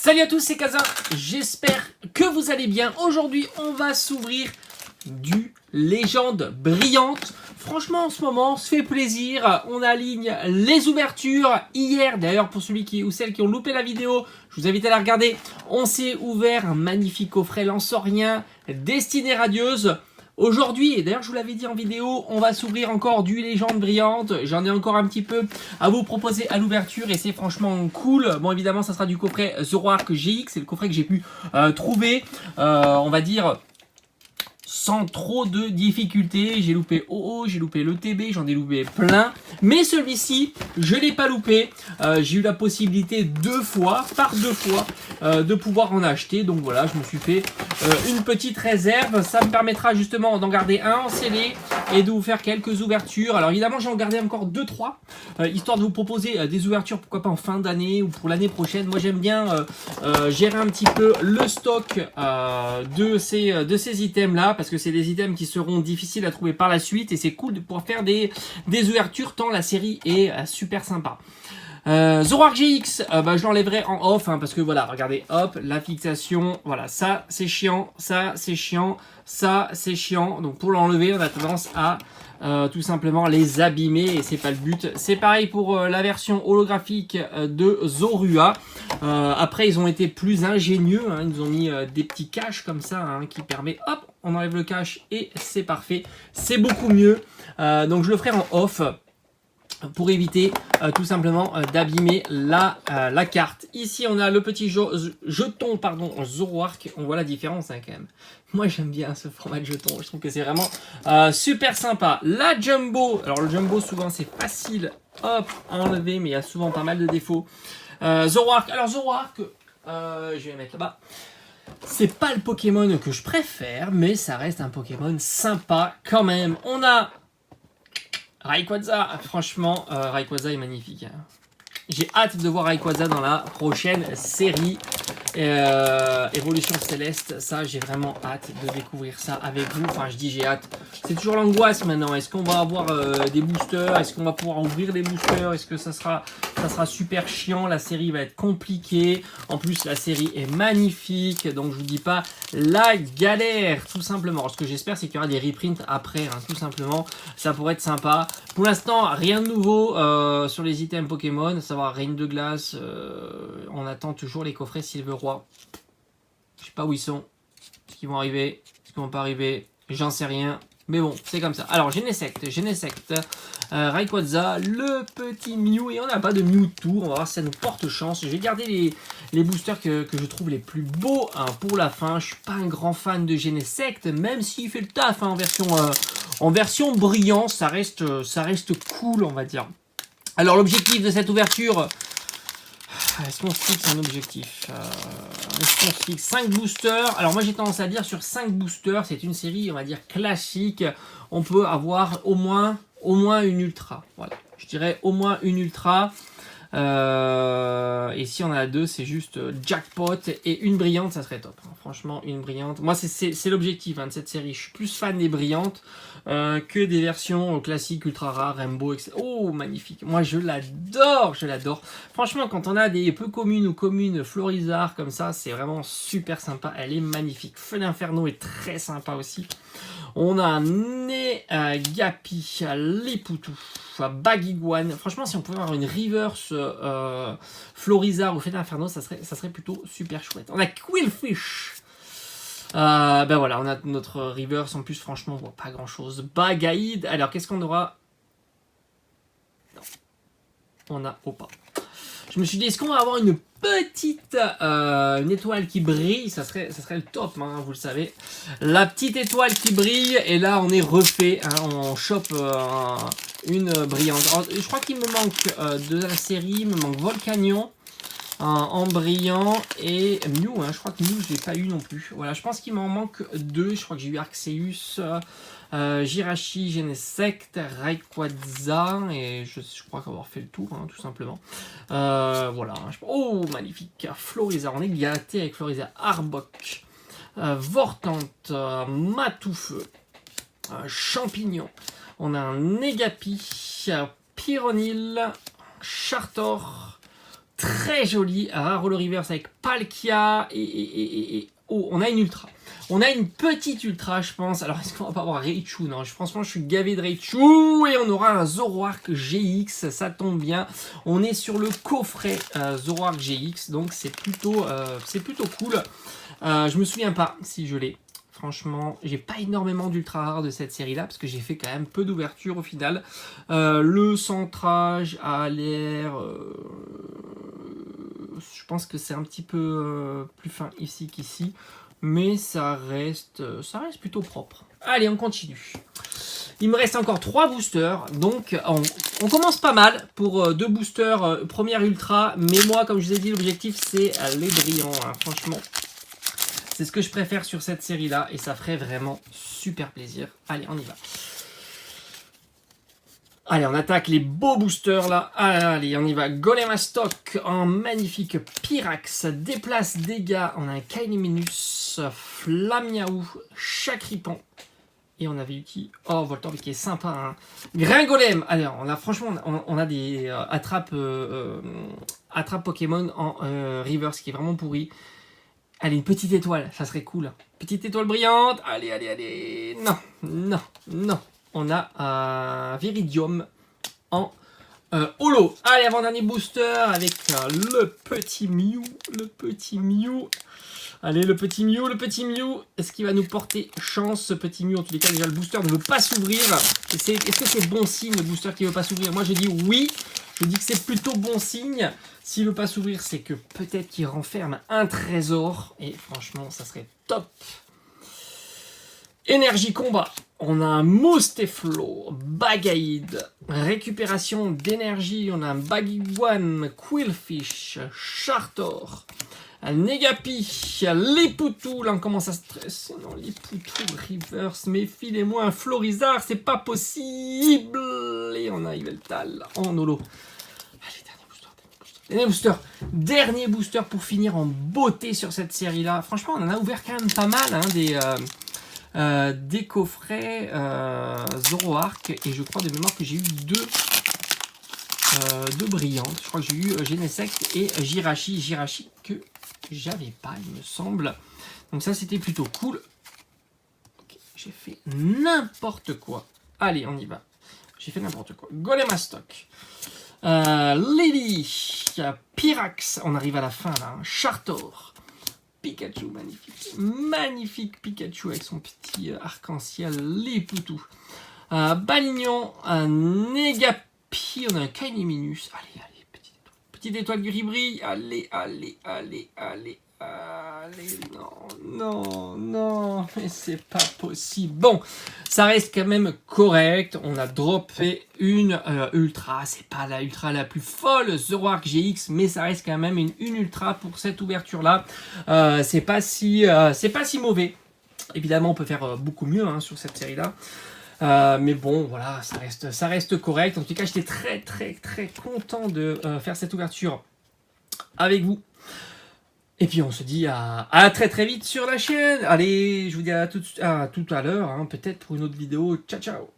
Salut à tous, c'est Kazin, j'espère que vous allez bien. Aujourd'hui, on va s'ouvrir du Légende Brillante. Franchement, en ce moment, on se fait plaisir. On aligne les ouvertures. Hier, d'ailleurs, pour celui ou celles qui ont loupé la vidéo, je vous invite à la regarder. On s'est ouvert un magnifique coffret Lansorien, Destinée Radieuse. Aujourd'hui, et d'ailleurs je vous l'avais dit en vidéo, on va s'ouvrir encore du Légende Brillante. J'en ai encore un petit peu à vous proposer à l'ouverture et c'est franchement cool. Bon, évidemment, ça sera du coffret Zoroark GX, c'est le coffret que j'ai pu trouver, on va dire, sans trop de difficultés. J'ai loupé OO, j'ai loupé le TB, j'en ai loupé plein. Mais celui-ci, je ne l'ai pas loupé. J'ai eu la possibilité par deux fois, de pouvoir en acheter. Donc voilà, je me suis fait une petite réserve. Ça me permettra justement d'en garder un en scellé et de vous faire quelques ouvertures. Alors évidemment, j'en gardé encore 2-3, histoire de vous proposer des ouvertures, pourquoi pas en fin d'année ou pour l'année prochaine. Moi, j'aime bien gérer un petit peu le stock de ces items-là, parce que c'est des items qui seront difficiles à trouver par la suite et c'est cool de pouvoir faire des ouvertures tant la série est super sympa. Zoroark GX, je l'enlèverai en off, hein, parce que voilà, regardez, hop, la fixation, voilà, ça c'est chiant, ça c'est chiant, ça c'est chiant. Donc pour l'enlever, on a tendance à tout simplement les abîmer et c'est pas le but. C'est pareil pour la version holographique de Zorua. Après, ils ont été plus ingénieux, hein, ils nous ont mis des petits caches comme ça, hein, qui permet, hop, on enlève le cache et c'est parfait. C'est beaucoup mieux. Donc je le ferai en off, pour éviter tout simplement d'abîmer la carte. Ici, on a le petit jeton Zoroark. On voit la différence, hein, quand même. Moi, j'aime bien ce format de jeton. Je trouve que c'est vraiment super sympa. La Jumbo. Alors, le Jumbo, souvent, c'est facile, hop, à enlever, mais il y a souvent pas mal de défauts. Zoroark. Alors, Zoroark, je vais le mettre là-bas. C'est pas le Pokémon que je préfère, mais ça reste un Pokémon sympa quand même. On a Rayquaza, franchement, Rayquaza est magnifique. J'ai hâte de voir Rayquaza dans la prochaine série. Évolution Céleste, ça j'ai vraiment hâte de découvrir ça avec vous. Enfin, je dis j'ai hâte. C'est toujours l'angoisse maintenant. Est-ce qu'on va avoir des boosters? Est-ce qu'on va pouvoir ouvrir des boosters? Est-ce que ça sera super chiant? La série va être compliquée. En plus, la série est magnifique. Donc, je vous dis pas la galère, tout simplement. Alors, ce que j'espère, c'est qu'il y aura des reprints après, hein, tout simplement. Ça pourrait être sympa. Pour l'instant, rien de nouveau sur les items Pokémon. À savoir Reine de Glace. On attend toujours les coffrets Silver Roi. Je sais pas où ils sont. Est-ce qu'ils vont arriver? Est-ce qu'ils vont pas arriver? J'en sais rien. Mais bon, c'est comme ça. Alors, Genesect, Rayquaza, le petit Mew. Et on n'a pas de Mewtwo. On va voir si ça nous porte chance. Je vais garder les boosters que je trouve les plus beaux, hein, pour la fin. Je suis pas un grand fan de Genesect, même s'il fait le taf, hein, en version brillant. Ça reste cool, on va dire. Alors, l'objectif de cette ouverture... Est-ce qu'on se fixe un objectif? Est-ce qu'on se fixe 5 boosters? Alors moi j'ai tendance à dire sur 5 boosters, c'est une série on va dire classique. On peut avoir au moins une ultra. Voilà, je dirais au moins une ultra. Et si on a deux, c'est juste jackpot. Et une brillante, ça serait top. Franchement, une brillante. Moi, c'est l'objectif, hein, de cette série. Je suis plus fan des brillantes que des versions classiques, ultra rares, Rainbow, etc. Oh, magnifique. Moi, je l'adore, je l'adore. Franchement, quand on a des peu communes ou communes Florizard comme ça, c'est vraiment super sympa. Elle est magnifique. Feu d'Inferno est très sympa aussi. On a un Negapi, Lipoutou, Bagiguan. Franchement, si on pouvait avoir une reverse Florizard ou Feu d'Inferno, ça serait plutôt super chouette. On a Quillfish. Ben voilà, on a notre reverse. En plus, franchement, on voit pas grand chose. Bagaïd. Alors, qu'est-ce qu'on aura? Non. On a Opa. Je me suis dit, est-ce qu'on va avoir une petite une étoile qui brille? Ça serait le top, hein, vous le savez. La petite étoile qui brille, et là on est refait, hein, on chope une brillante. Alors, je crois qu'il me manque de la série, il me manque Volcanion en brillant et Mew, hein, je crois que Mew je l'ai pas eu non plus. Voilà, je pense qu'il m'en manque 2, je crois que j'ai eu Arceus, Jirachi, Genesect, Rayquaza, et je crois qu'avoir fait le tour, hein, tout simplement. Voilà. Oh, magnifique. Florizard, on est gâté avec Florizard. Arbok, Vortante, Matoufeu, Champignon. On a un Negapi, Pyronil, Chartor, très joli. Rare Holo Reverse avec Palkia oh, on a une ultra. On a une petite ultra, je pense. Alors, est-ce qu'on va pas avoir Raichu? Non, franchement, je suis gavé de Raichu. Et on aura un Zoroark GX. Ça tombe bien. On est sur le coffret Zoroark GX. Donc, c'est plutôt cool. Je me souviens pas si je l'ai. Franchement, j'ai pas énormément d'ultra rares de cette série-là. Parce que j'ai fait quand même peu d'ouverture au final. Le centrage a l'air... je pense que c'est un petit peu plus fin ici qu'ici. Mais ça reste plutôt propre. Allez, on continue. Il me reste encore 3 boosters. Donc, on commence pas mal pour 2 boosters première ultra. Mais moi, comme je vous ai dit, l'objectif, c'est les brillants. Hein. Franchement, c'est ce que je préfère sur cette série-là. Et ça ferait vraiment super plaisir. Allez, on y va. Allez, on attaque les beaux boosters là. Allez, on y va. Golemastoc en magnifique Pyrax. Déplace dégâts. On a un Kaineminus, Flamiaou, Chakripan. Et on avait eu qui? Oh, Voltorb qui est sympa. Hein. Gringolem. Alors, franchement, on a des attrape Pokémon en reverse qui est vraiment pourri. Allez, une petite étoile. Ça serait cool. Petite étoile brillante. Allez, allez, allez. Non, non, non. On a Viridium en holo. Allez, avant-dernier booster avec le petit Mew. Le petit Mew. Allez, le petit Mew, le petit Mew. Est-ce qu'il va nous porter chance, ce petit Mew? En tous les cas, déjà, le booster ne veut pas s'ouvrir. Est-ce que c'est bon signe, le booster qui ne veut pas s'ouvrir? Moi, je dis oui. Je dis que c'est plutôt bon signe. S'il ne veut pas s'ouvrir, c'est que peut-être qu'il renferme un trésor. Et franchement, ça serait top. Énergie combat. On a un Mousteflo, Bagaïd, récupération d'énergie, on a un Bagiguan, Quillfish, Chartor, un Negapi, Lipoutou, là on commence à stresser, non Lipoutou, Reverse, méfie-les-moi, un Florizard, c'est pas possible, et on a Yveltal en holo. Allez, dernier booster pour finir en beauté sur cette série-là. Franchement, on en a ouvert quand même pas mal, hein, des coffrets Zoroark, et je crois de mémoire que j'ai eu deux brillantes. Je crois que j'ai eu Genesect et Jirachi que j'avais pas, il me semble. Donc ça, c'était plutôt cool. Okay, j'ai fait n'importe quoi. Allez, on y va. J'ai fait n'importe quoi. Golemastoc. Lily. Pyrax. On arrive à la fin là. Hein. Chartor. Pikachu, magnifique. Magnifique Pikachu avec son petit arc-en-ciel. Lipoutou. Balignon. Negapi. On a un Kaineminus. Allez, allez. Petite étoile gris-bris. Allez, allez, allez, allez. Allez, non, mais c'est pas possible. Bon, ça reste quand même correct. On a droppé une ultra. C'est pas la ultra la plus folle, Zoroark GX, mais ça reste quand même une ultra pour cette ouverture-là. C'est pas si mauvais. Évidemment, on peut faire beaucoup mieux hein, sur cette série-là. Mais bon, voilà, ça reste correct. En tout cas, j'étais très content de faire cette ouverture avec vous. Et puis on se dit à très vite sur la chaîne. Allez, je vous dis à tout à l'heure, hein, peut-être pour une autre vidéo. Ciao, ciao.